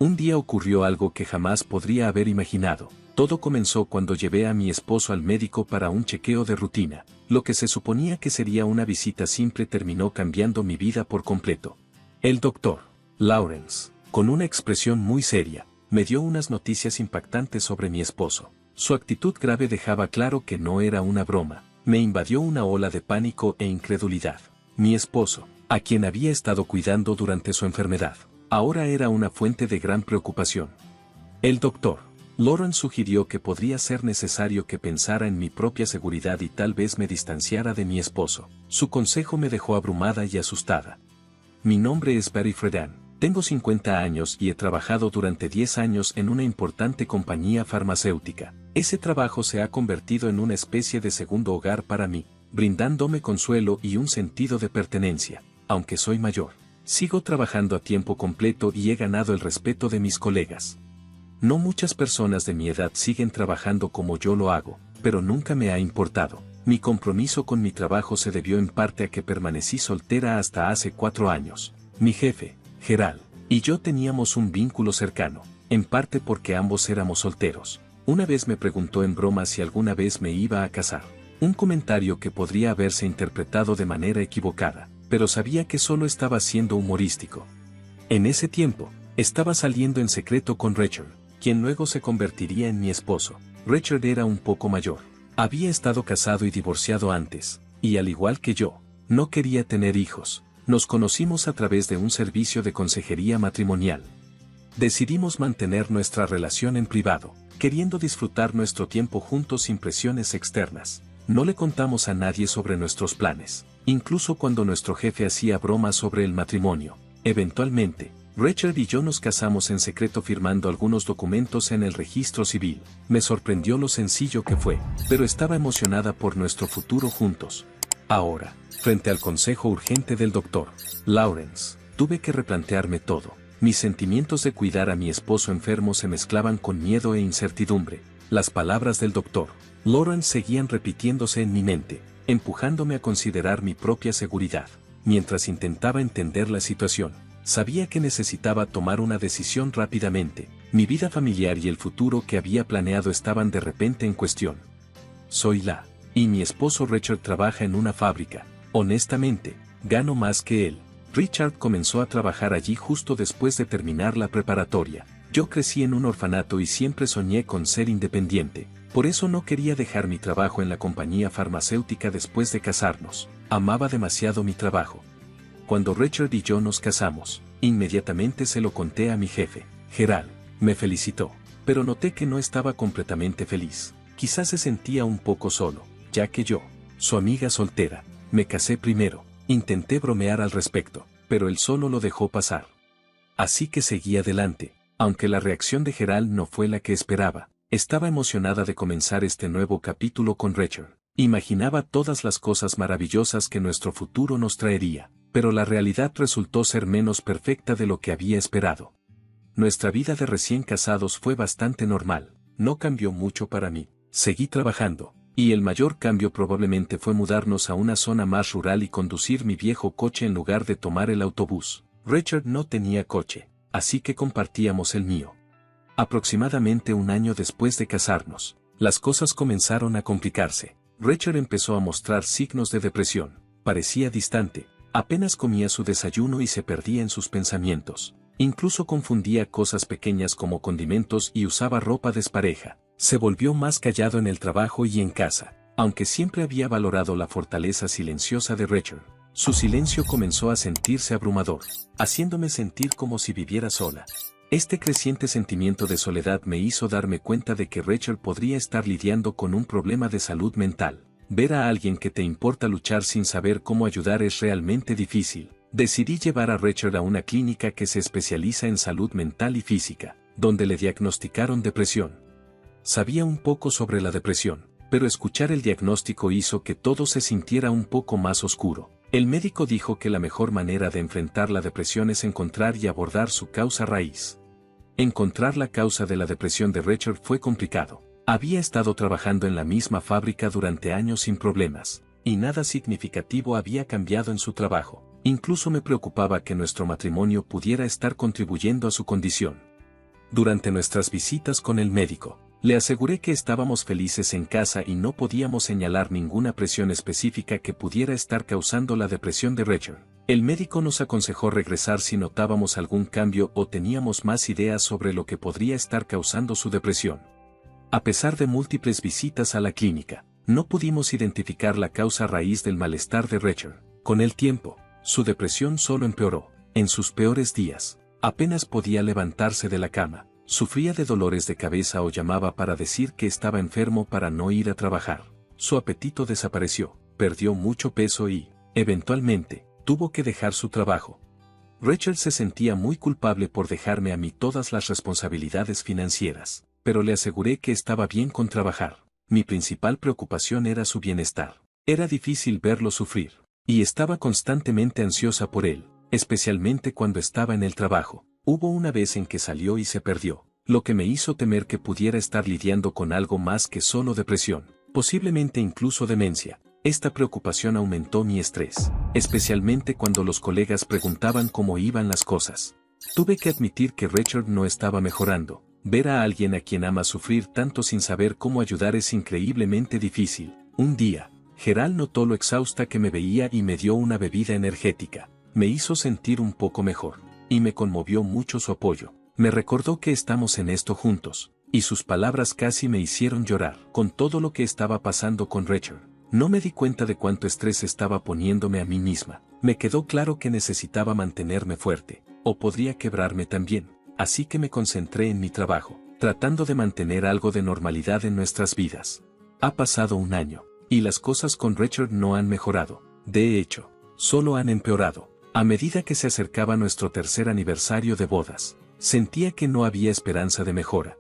Un día ocurrió algo que jamás podría haber imaginado. Todo comenzó cuando llevé a mi esposo al médico para un chequeo de rutina. Lo que se suponía que sería una visita simple terminó cambiando mi vida por completo. El doctor Lawrence, con una expresión muy seria, me dio unas noticias impactantes sobre mi esposo. Su actitud grave dejaba claro que no era una broma. Me invadió una ola de pánico e incredulidad. Mi esposo, a quien había estado cuidando durante su enfermedad, ahora era una fuente de gran preocupación. El doctor Lawrence sugirió que podría ser necesario que pensara en mi propia seguridad y tal vez me distanciara de mi esposo. Su consejo me dejó abrumada y asustada. Mi nombre es Barry Friedan, tengo 50 años y he trabajado durante 10 años en una importante compañía farmacéutica. Ese trabajo se ha convertido en una especie de segundo hogar para mí, brindándome consuelo y un sentido de pertenencia. Aunque soy mayor, sigo trabajando a tiempo completo y he ganado el respeto de mis colegas. No muchas personas de mi edad siguen trabajando como yo lo hago, pero nunca me ha importado. Mi compromiso con mi trabajo se debió en parte a que permanecí soltera hasta hace 4 años. Mi jefe, Gerald, y yo teníamos un vínculo cercano, en parte porque ambos éramos solteros. Una vez me preguntó en broma si alguna vez me iba a casar. Un comentario que podría haberse interpretado de manera equivocada, pero sabía que solo estaba siendo humorístico. En ese tiempo, estaba saliendo en secreto con Richard, quien luego se convertiría en mi esposo. Richard era un poco mayor. Había estado casado y divorciado antes, y al igual que yo, no quería tener hijos. Nos conocimos a través de un servicio de consejería matrimonial. Decidimos mantener nuestra relación en privado, queriendo disfrutar nuestro tiempo juntos sin presiones externas. No le contamos a nadie sobre nuestros planes, incluso cuando nuestro jefe hacía bromas sobre el matrimonio. Eventualmente, Richard y yo nos casamos en secreto firmando algunos documentos en el registro civil. Me sorprendió lo sencillo que fue, pero estaba emocionada por nuestro futuro juntos. Ahora, frente al consejo urgente del doctor Lawrence, tuve que replantearme todo. Mis sentimientos de cuidar a mi esposo enfermo se mezclaban con miedo e incertidumbre. Las palabras del doctor Lawrence seguían repitiéndose en mi mente, empujándome a considerar mi propia seguridad. Mientras intentaba entender la situación, sabía que necesitaba tomar una decisión rápidamente. Mi vida familiar y el futuro que había planeado estaban de repente en cuestión. Y mi esposo Richard trabaja en una fábrica. Honestamente, gano más que él. Richard comenzó a trabajar allí justo después de terminar la preparatoria. Yo crecí en un orfanato y siempre soñé con ser independiente. Por eso no quería dejar mi trabajo en la compañía farmacéutica después de casarnos. Amaba demasiado mi trabajo. Cuando Richard y yo nos casamos, inmediatamente se lo conté a mi jefe, Gerald. Me felicitó, pero noté que no estaba completamente feliz. Quizás se sentía un poco solo, ya que yo, su amiga soltera, me casé primero. Intenté bromear al respecto, pero él solo lo dejó pasar. Así que seguí adelante, aunque la reacción de Gerald no fue la que esperaba. Estaba emocionada de comenzar este nuevo capítulo con Richard. Imaginaba todas las cosas maravillosas que nuestro futuro nos traería, pero la realidad resultó ser menos perfecta de lo que había esperado. Nuestra vida de recién casados fue bastante normal, no cambió mucho para mí. Seguí trabajando, y el mayor cambio probablemente fue mudarnos a una zona más rural y conducir mi viejo coche en lugar de tomar el autobús. Richard no tenía coche, así que compartíamos el mío. Aproximadamente un año después de casarnos, las cosas comenzaron a complicarse. Richard empezó a mostrar signos de depresión, parecía distante, apenas comía su desayuno y se perdía en sus pensamientos. Incluso confundía cosas pequeñas como condimentos y usaba ropa despareja. Se volvió más callado en el trabajo y en casa, aunque siempre había valorado la fortaleza silenciosa de Richard. Su silencio comenzó a sentirse abrumador, haciéndome sentir como si viviera sola. Este creciente sentimiento de soledad me hizo darme cuenta de que Richard podría estar lidiando con un problema de salud mental. Ver a alguien que te importa luchar sin saber cómo ayudar es realmente difícil. Decidí llevar a Richard a una clínica que se especializa en salud mental y física, donde le diagnosticaron depresión. Sabía un poco sobre la depresión, pero escuchar el diagnóstico hizo que todo se sintiera un poco más oscuro. El médico dijo que la mejor manera de enfrentar la depresión es encontrar y abordar su causa raíz. Encontrar la causa de la depresión de Richard fue complicado. Había estado trabajando en la misma fábrica durante años sin problemas, y nada significativo había cambiado en su trabajo. Incluso me preocupaba que nuestro matrimonio pudiera estar contribuyendo a su condición. Durante nuestras visitas con el médico, le aseguré que estábamos felices en casa y no podíamos señalar ninguna presión específica que pudiera estar causando la depresión de Richard. El médico nos aconsejó regresar si notábamos algún cambio o teníamos más ideas sobre lo que podría estar causando su depresión. A pesar de múltiples visitas a la clínica, no pudimos identificar la causa raíz del malestar de Richard. Con el tiempo, su depresión solo empeoró. En sus peores días, apenas podía levantarse de la cama, sufría de dolores de cabeza o llamaba para decir que estaba enfermo para no ir a trabajar. Su apetito desapareció, perdió mucho peso y, eventualmente, tuvo que dejar su trabajo. Richard se sentía muy culpable por dejarme a mí todas las responsabilidades financieras, pero le aseguré que estaba bien con trabajar. Mi principal preocupación era su bienestar. Era difícil verlo sufrir, y estaba constantemente ansiosa por él, especialmente cuando estaba en el trabajo. Hubo una vez en que salió y se perdió, lo que me hizo temer que pudiera estar lidiando con algo más que solo depresión, posiblemente incluso demencia. Esta preocupación aumentó mi estrés, especialmente cuando los colegas preguntaban cómo iban las cosas. Tuve que admitir que Richard no estaba mejorando. Ver a alguien a quien ama sufrir tanto sin saber cómo ayudar es increíblemente difícil. Un día, Gerald notó lo exhausta que me veía y me dio una bebida energética. Me hizo sentir un poco mejor, y me conmovió mucho su apoyo. Me recordó que estamos en esto juntos, y sus palabras casi me hicieron llorar. Con todo lo que estaba pasando con Richard, no me di cuenta de cuánto estrés estaba poniéndome a mí misma. Me quedó claro que necesitaba mantenerme fuerte, o podría quebrarme también, así que me concentré en mi trabajo, tratando de mantener algo de normalidad en nuestras vidas. Ha pasado un año, y las cosas con Richard no han mejorado. De hecho, solo han empeorado. A medida que se acercaba nuestro tercer aniversario de bodas, sentía que no había esperanza de mejora.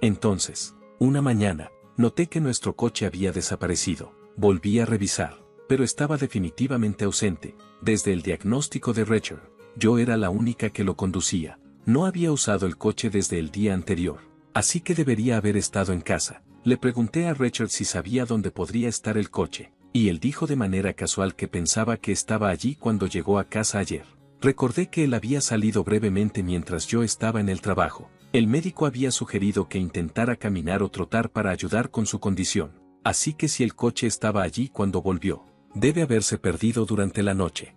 Entonces, una mañana, noté que nuestro coche había desaparecido. Volví a revisar, pero estaba definitivamente ausente. Desde el diagnóstico de Richard, yo era la única que lo conducía. No había usado el coche desde el día anterior, así que debería haber estado en casa. Le pregunté a Richard si sabía dónde podría estar el coche, y él dijo de manera casual que pensaba que estaba allí cuando llegó a casa ayer. Recordé que él había salido brevemente mientras yo estaba en el trabajo. El médico había sugerido que intentara caminar o trotar para ayudar con su condición, así que si el coche estaba allí cuando volvió, debe haberse perdido durante la noche.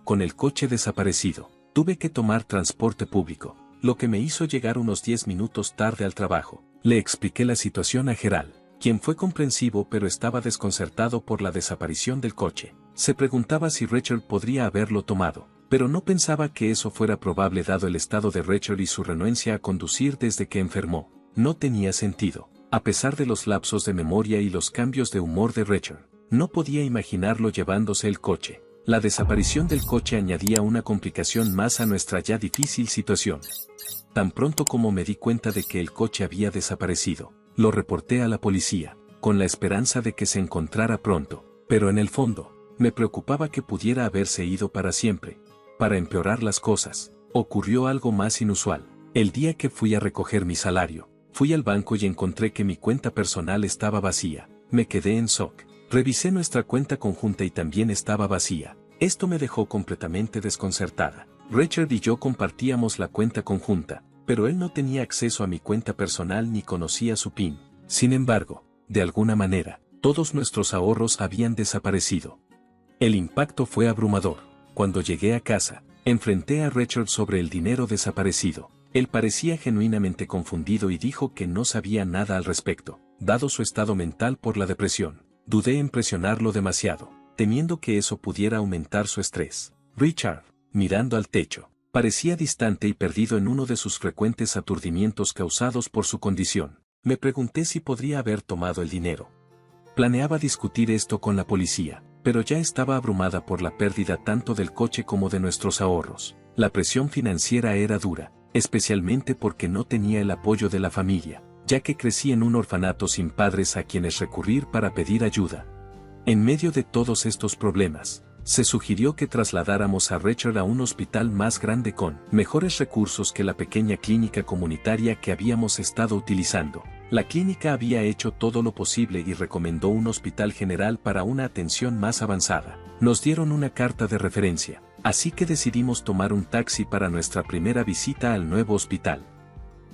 Con el coche desaparecido, tuve que tomar transporte público, lo que me hizo llegar unos 10 minutos tarde al trabajo. Le expliqué la situación a Gerald, quien fue comprensivo pero estaba desconcertado por la desaparición del coche. Se preguntaba si Richard podría haberlo tomado, pero no pensaba que eso fuera probable dado el estado de Richard y su renuencia a conducir desde que enfermó. No tenía sentido. A pesar de los lapsos de memoria y los cambios de humor de Richard, no podía imaginarlo llevándose el coche. La desaparición del coche añadía una complicación más a nuestra ya difícil situación. Tan pronto como me di cuenta de que el coche había desaparecido, lo reporté a la policía, con la esperanza de que se encontrara pronto, pero en el fondo, me preocupaba que pudiera haberse ido para siempre. Para empeorar las cosas, ocurrió algo más inusual. El día que fui a recoger mi salario, fui al banco y encontré que mi cuenta personal estaba vacía. Me quedé en shock. Revisé nuestra cuenta conjunta y también estaba vacía. Esto me dejó completamente desconcertada. Richard y yo compartíamos la cuenta conjunta, pero él no tenía acceso a mi cuenta personal ni conocía su PIN. Sin embargo, de alguna manera, todos nuestros ahorros habían desaparecido. El impacto fue abrumador. Cuando llegué a casa, enfrenté a Richard sobre el dinero desaparecido. Él parecía genuinamente confundido y dijo que no sabía nada al respecto, dado su estado mental por la depresión. Dudé en presionarlo demasiado, temiendo que eso pudiera aumentar su estrés. Richard, mirando al techo, parecía distante y perdido en uno de sus frecuentes aturdimientos causados por su condición. Me pregunté si podría haber tomado el dinero. Planeaba discutir esto con la policía, pero ya estaba abrumada por la pérdida tanto del coche como de nuestros ahorros. La presión financiera era dura, especialmente porque no tenía el apoyo de la familia, ya que crecí en un orfanato sin padres a quienes recurrir para pedir ayuda. En medio de todos estos problemas, se sugirió que trasladáramos a Richard a un hospital más grande con mejores recursos que la pequeña clínica comunitaria que habíamos estado utilizando. La clínica había hecho todo lo posible y recomendó un hospital general para una atención más avanzada. Nos dieron una carta de referencia, así que decidimos tomar un taxi para nuestra primera visita al nuevo hospital.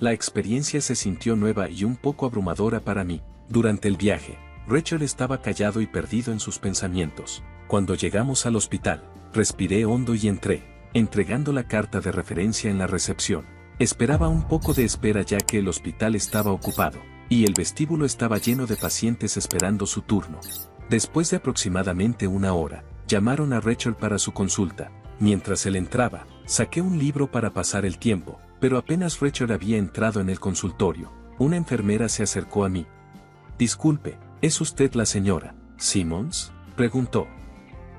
La experiencia se sintió nueva y un poco abrumadora para mí. Durante el viaje, Rachel estaba callado y perdido en sus pensamientos. Cuando llegamos al hospital, respiré hondo y entré, entregando la carta de referencia en la recepción. Esperaba un poco de espera ya que el hospital estaba ocupado, y el vestíbulo estaba lleno de pacientes esperando su turno. Después de aproximadamente una hora, llamaron a Rachel para su consulta. Mientras él entraba, saqué un libro para pasar el tiempo, pero apenas Rachel había entrado en el consultorio, una enfermera se acercó a mí. «Disculpe, ¿es usted la señora Simmons?», preguntó.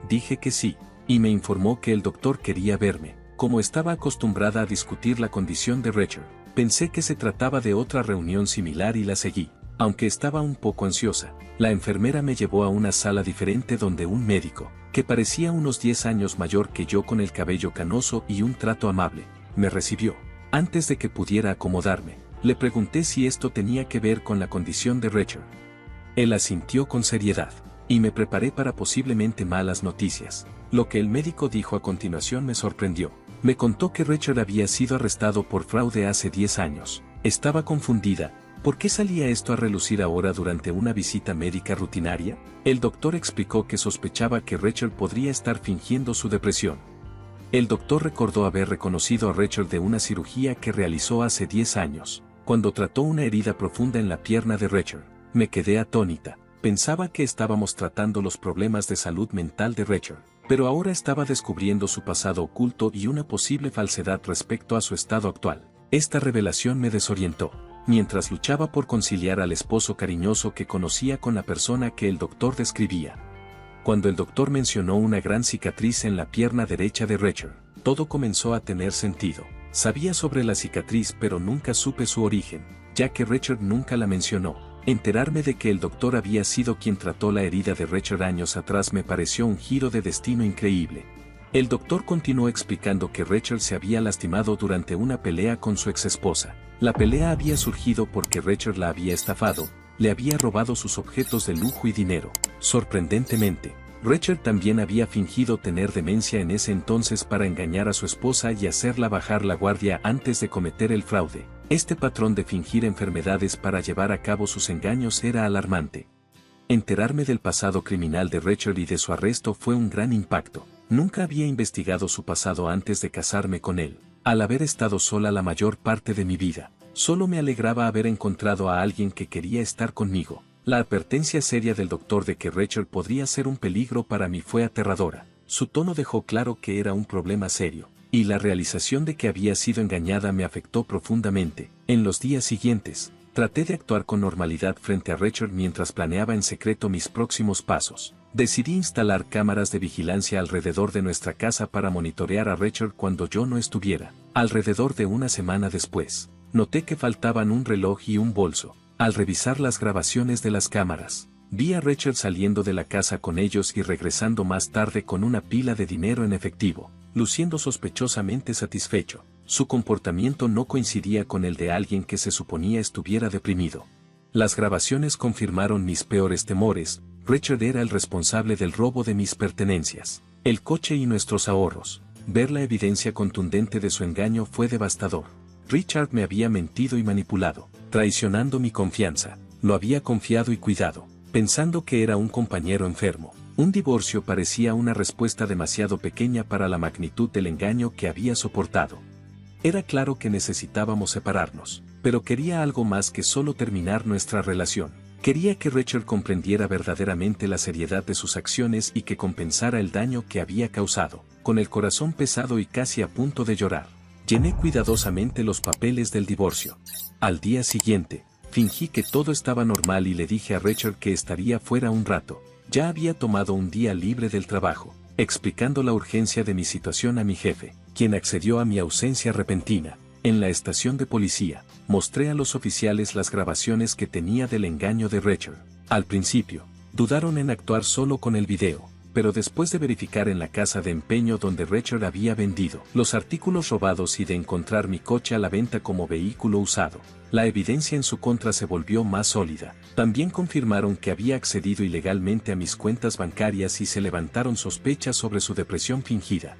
Dije que sí, y me informó que el doctor quería verme. Como estaba acostumbrada a discutir la condición de Rachel, pensé que se trataba de otra reunión similar y la seguí. Aunque estaba un poco ansiosa, la enfermera me llevó a una sala diferente donde un médico, que parecía unos 10 años mayor que yo con el cabello canoso y un trato amable, me recibió. Antes de que pudiera acomodarme, le pregunté si esto tenía que ver con la condición de Rachel. Él asintió con seriedad, y me preparé para posiblemente malas noticias. Lo que el médico dijo a continuación me sorprendió. Me contó que Rachel había sido arrestado por fraude hace 10 años. Estaba confundida. ¿Por qué salía esto a relucir ahora durante una visita médica rutinaria? El doctor explicó que sospechaba que Rachel podría estar fingiendo su depresión. El doctor recordó haber reconocido a Rachel de una cirugía que realizó hace 10 años, cuando trató una herida profunda en la pierna de Rachel. Me quedé atónita. Pensaba que estábamos tratando los problemas de salud mental de Rachel, pero ahora estaba descubriendo su pasado oculto y una posible falsedad respecto a su estado actual. Esta revelación me desorientó. Mientras luchaba por conciliar al esposo cariñoso que conocía con la persona que el doctor describía. Cuando el doctor mencionó una gran cicatriz en la pierna derecha de Rachel, todo comenzó a tener sentido. Sabía sobre la cicatriz pero nunca supe su origen, ya que Rachel nunca la mencionó. Enterarme de que el doctor había sido quien trató la herida de Rachel años atrás me pareció un giro de destino increíble. El doctor continuó explicando que Rachel se había lastimado durante una pelea con su exesposa. La pelea había surgido porque Rachel la había estafado, le había robado sus objetos de lujo y dinero. Sorprendentemente, Rachel también había fingido tener demencia en ese entonces para engañar a su esposa y hacerla bajar la guardia antes de cometer el fraude. Este patrón de fingir enfermedades para llevar a cabo sus engaños era alarmante. Enterarme del pasado criminal de Rachel y de su arresto fue un gran impacto. Nunca había investigado su pasado antes de casarme con él. Al haber estado sola la mayor parte de mi vida, solo me alegraba haber encontrado a alguien que quería estar conmigo. La advertencia seria del doctor de que Rachel podría ser un peligro para mí fue aterradora. Su tono dejó claro que era un problema serio, y la realización de que había sido engañada me afectó profundamente. En los días siguientes, traté de actuar con normalidad frente a Rachel mientras planeaba en secreto mis próximos pasos. Decidí instalar cámaras de vigilancia alrededor de nuestra casa para monitorear a Rachel cuando yo no estuviera. Alrededor de una semana después, noté que faltaban un reloj y un bolso. Al revisar las grabaciones de las cámaras, vi a Rachel saliendo de la casa con ellos y regresando más tarde con una pila de dinero en efectivo, luciendo sospechosamente satisfecho. Su comportamiento no coincidía con el de alguien que se suponía estuviera deprimido. Las grabaciones confirmaron mis peores temores. Rachel era el responsable del robo de mis pertenencias, el coche y nuestros ahorros. Ver la evidencia contundente de su engaño fue devastador. Richard me había mentido y manipulado, traicionando mi confianza. Lo había confiado y cuidado, pensando que era un compañero enfermo. Un divorcio parecía una respuesta demasiado pequeña para la magnitud del engaño que había soportado. Era claro que necesitábamos separarnos, pero quería algo más que solo terminar nuestra relación. Quería que Rachel comprendiera verdaderamente la seriedad de sus acciones y que compensara el daño que había causado. Con el corazón pesado y casi a punto de llorar, llené cuidadosamente los papeles del divorcio. Al día siguiente, fingí que todo estaba normal y le dije a Rachel que estaría fuera un rato. Ya había tomado un día libre del trabajo, explicando la urgencia de mi situación a mi jefe, quien accedió a mi ausencia repentina. En la estación de policía, mostré a los oficiales las grabaciones que tenía del engaño de Rachel. Al principio, dudaron en actuar solo con el video, pero después de verificar en la casa de empeño donde Rachel había vendido los artículos robados y de encontrar mi coche a la venta como vehículo usado, la evidencia en su contra se volvió más sólida. También confirmaron que había accedido ilegalmente a mis cuentas bancarias y se levantaron sospechas sobre su depresión fingida.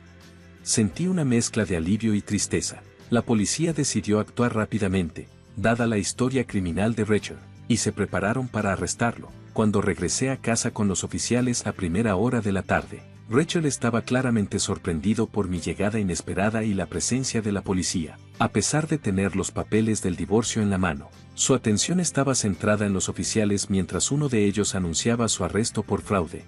Sentí una mezcla de alivio y tristeza. La policía decidió actuar rápidamente, dada la historia criminal de Rachel, y se prepararon para arrestarlo. Cuando regresé a casa con los oficiales a primera hora de la tarde, Rachel estaba claramente sorprendido por mi llegada inesperada y la presencia de la policía. A pesar de tener los papeles del divorcio en la mano, su atención estaba centrada en los oficiales mientras uno de ellos anunciaba su arresto por fraude.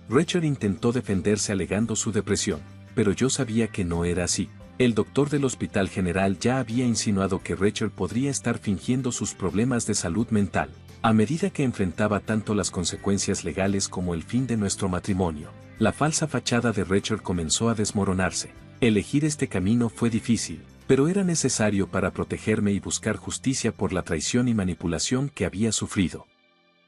Rachel intentó defenderse alegando su depresión, pero yo sabía que no era así. El doctor del hospital general ya había insinuado que Rachel podría estar fingiendo sus problemas de salud mental. A medida que enfrentaba tanto las consecuencias legales como el fin de nuestro matrimonio, la falsa fachada de Rachel comenzó a desmoronarse. Elegir este camino fue difícil, pero era necesario para protegerme y buscar justicia por la traición y manipulación que había sufrido.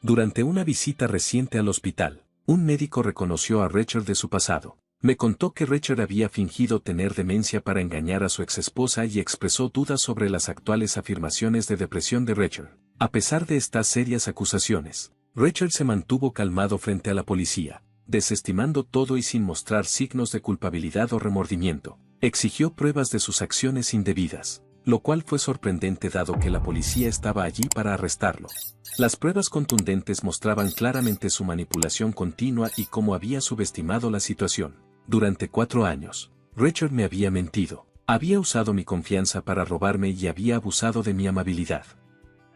Durante una visita reciente al hospital, un médico reconoció a Rachel de su pasado. Me contó que Rachel había fingido tener demencia para engañar a su exesposa y expresó dudas sobre las actuales afirmaciones de depresión de Rachel. A pesar de estas serias acusaciones, Rachel se mantuvo calmado frente a la policía, desestimando todo y sin mostrar signos de culpabilidad o remordimiento. Exigió pruebas de sus acciones indebidas, lo cual fue sorprendente dado que la policía estaba allí para arrestarlo. Las pruebas contundentes mostraban claramente su manipulación continua y cómo había subestimado la situación. Durante 4 años, Rachel me había mentido, había usado mi confianza para robarme y había abusado de mi amabilidad.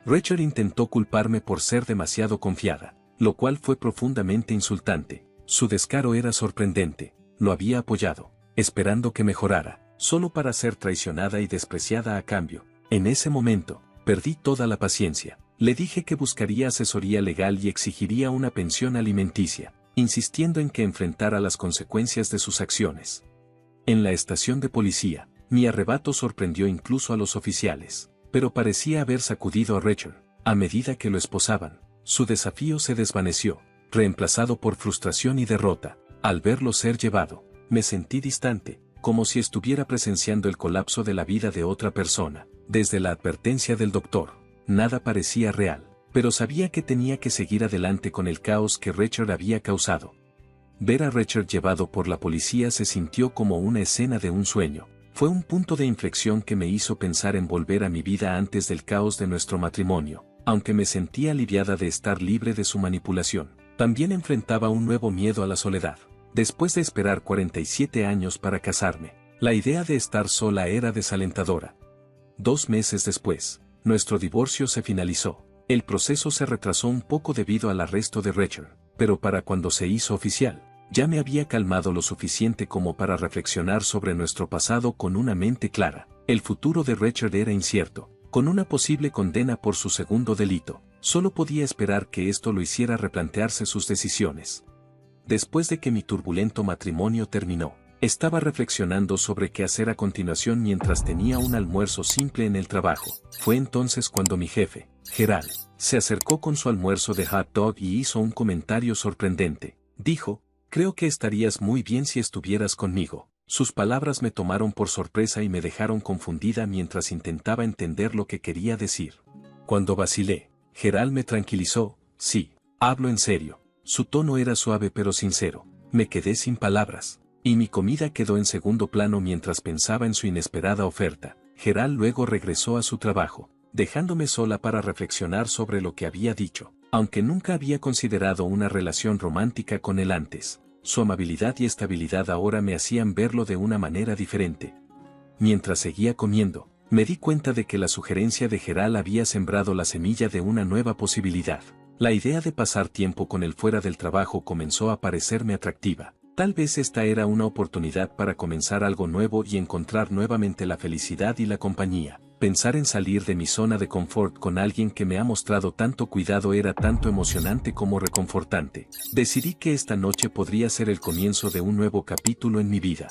Rachel intentó culparme por ser demasiado confiada, lo cual fue profundamente insultante. Su descaro era sorprendente, lo había apoyado, esperando que mejorara, solo para ser traicionada y despreciada a cambio. En ese momento, perdí toda la paciencia. Le dije que buscaría asesoría legal y exigiría una pensión alimenticia, insistiendo en que enfrentara las consecuencias de sus acciones. En la estación de policía, mi arrebato sorprendió incluso a los oficiales, pero parecía haber sacudido a Rachel. A medida que lo esposaban, su desafío se desvaneció, reemplazado por frustración y derrota. Al verlo ser llevado, me sentí distante, como si estuviera presenciando el colapso de la vida de otra persona. Desde la advertencia del doctor, nada parecía real, pero sabía que tenía que seguir adelante con el caos que Rachel había causado. Ver a Rachel llevado por la policía se sintió como una escena de un sueño. Fue un punto de inflexión que me hizo pensar en volver a mi vida antes del caos de nuestro matrimonio. Aunque me sentía aliviada de estar libre de su manipulación, también enfrentaba un nuevo miedo a la soledad. Después de esperar 47 años para casarme, la idea de estar sola era desalentadora. 2 meses después, nuestro divorcio se finalizó. El proceso se retrasó un poco debido al arresto de Rachel, pero para cuando se hizo oficial, ya me había calmado lo suficiente como para reflexionar sobre nuestro pasado con una mente clara. El futuro de Rachel era incierto, con una posible condena por su segundo delito. Solo podía esperar que esto lo hiciera replantearse sus decisiones. Después de que mi turbulento matrimonio terminó, estaba reflexionando sobre qué hacer a continuación mientras tenía un almuerzo simple en el trabajo. Fue entonces cuando mi jefe, Gerald, se acercó con su almuerzo de hot dog y hizo un comentario sorprendente. Dijo: «Creo que estarías muy bien si estuvieras conmigo». Sus palabras me tomaron por sorpresa y me dejaron confundida mientras intentaba entender lo que quería decir. Cuando vacilé, Gerald me tranquilizó: «Sí, hablo en serio». Su tono era suave pero sincero. Me quedé sin palabras, y mi comida quedó en segundo plano mientras pensaba en su inesperada oferta. Gerald luego regresó a su trabajo, dejándome sola para reflexionar sobre lo que había dicho. Aunque nunca había considerado una relación romántica con él antes, su amabilidad y estabilidad ahora me hacían verlo de una manera diferente. Mientras seguía comiendo, me di cuenta de que la sugerencia de Gerald había sembrado la semilla de una nueva posibilidad. La idea de pasar tiempo con él fuera del trabajo comenzó a parecerme atractiva. Tal vez esta era una oportunidad para comenzar algo nuevo y encontrar nuevamente la felicidad y la compañía. Pensar en salir de mi zona de confort con alguien que me ha mostrado tanto cuidado era tanto emocionante como reconfortante. Decidí que esta noche podría ser el comienzo de un nuevo capítulo en mi vida.